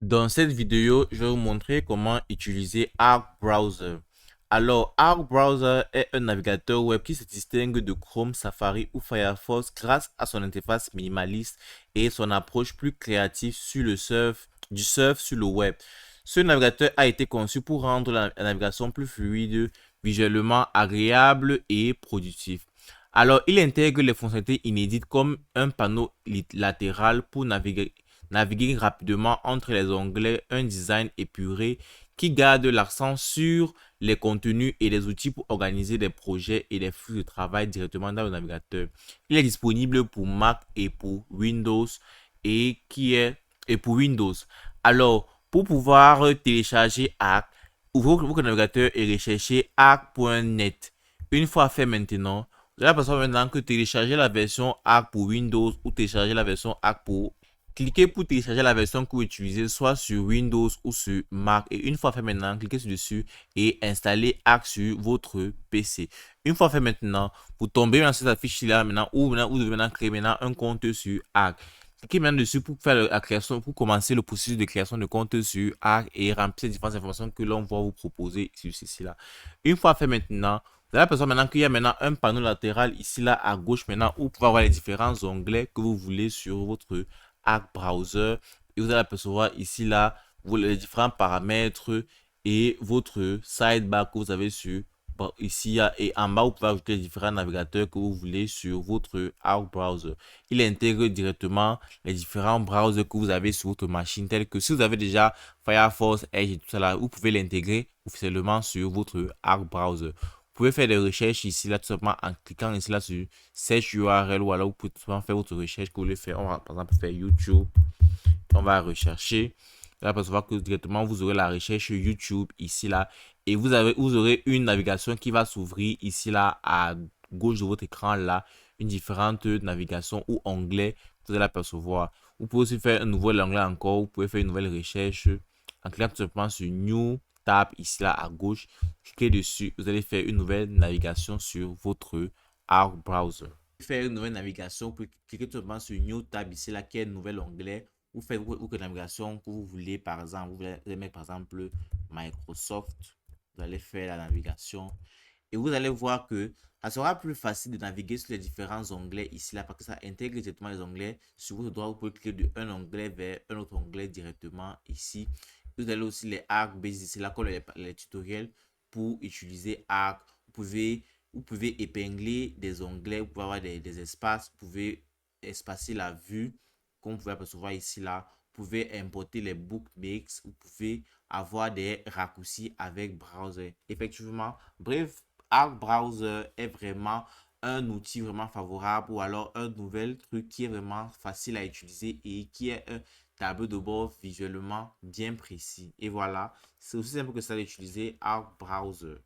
Dans cette vidéo, je vais vous montrer comment utiliser Arc Browser. Alors, Arc Browser est un navigateur web qui se distingue de Chrome, Safari ou Firefox grâce à son interface minimaliste et son approche plus créative sur le surf sur le web. Ce navigateur a été conçu pour rendre la navigation plus fluide, visuellement agréable et productive. Alors, il intègre les fonctionnalités inédites comme un panneau latéral pour naviguer rapidement entre les onglets, un design épuré qui garde l'accent sur les contenus et les outils pour organiser des projets et des flux de travail directement dans le navigateur. Il est disponible pour Mac et pour Windows et pour Windows. Alors, pour pouvoir télécharger Arc, ouvrez votre navigateur et recherchez arc.net. Une fois fait maintenant, vous allez passer maintenant que télécharger la version Arc pour Windows ou télécharger la version Arc pour cliquez pour télécharger la version que vous utilisez soit sur Windows ou sur Mac et une fois fait maintenant, cliquez dessus et installez Arc sur votre PC. Une fois fait maintenant, vous tombez dans cette affiche là maintenant où vous devez maintenant créer maintenant un compte sur Arc. Cliquez maintenant dessus pour faire la création, pour commencer le processus de création de compte sur Arc et remplir les différentes informations que l'on va vous proposer sur ceci là. Une fois fait maintenant, vous allez apercevoir maintenant qu'il y a maintenant un panneau latéral ici là à gauche maintenant où vous pouvez avoir les différents onglets que vous voulez sur votre Arc Browser et vous allez apercevoir ici là les différents paramètres et votre sidebar que vous avez sur ici et en bas vous pouvez ajouter les différents navigateurs que vous voulez sur votre Arc Browser. Il intègre directement les différents browsers que vous avez sur votre machine tels que si vous avez déjà Firefox, Edge et tout ça là, vous pouvez l'intégrer officiellement sur votre Arc Browser. Vous pouvez faire des recherches ici là tout simplement en cliquant ici là sur Search URL ou alors vous pouvez tout simplement faire votre recherche que vous voulez faire. On va par exemple faire YouTube. On va rechercher. Là, parce que directement vous aurez la recherche YouTube ici là et vous aurez une navigation qui va s'ouvrir ici là à gauche de votre écran là, une différente navigation ou onglet, vous allez apercevoir. Vous pouvez aussi faire un nouvel onglet encore, vous pouvez faire une nouvelle recherche en cliquant tout simplement sur New Tab ici là à gauche. Cliquez dessus, vous allez faire une nouvelle navigation sur votre Arc Browser. Faire une nouvelle navigation, vous cliquez tout simplement sur New Tab ici là qui est un nouvel onglet. Vous faites votre navigation que vous voulez, par exemple, vous allez mettre par exemple Microsoft, vous allez faire la navigation et vous allez voir que ça sera plus facile de naviguer sur les différents onglets ici là parce que ça intègre directement les onglets. Sur votre droit, vous pouvez cliquer de un onglet vers un autre onglet directement ici. Vous avez aussi les Arc Basic ici là comme les tutoriels pour utiliser Arc. Vous pouvez épingler des onglets, vous pouvez avoir des espaces, vous pouvez espacer la vue comme vous pouvez apercevoir ici là. Vous pouvez importer les bookmarks, vous pouvez avoir des raccourcis avec browser. Effectivement, bref, Arc Browser est vraiment un outil vraiment favorable ou alors un nouvel truc qui est vraiment facile à utiliser et qui est un tableau de bord visuellement bien précis. Et voilà, c'est aussi simple que ça d'utiliser Arc Browser.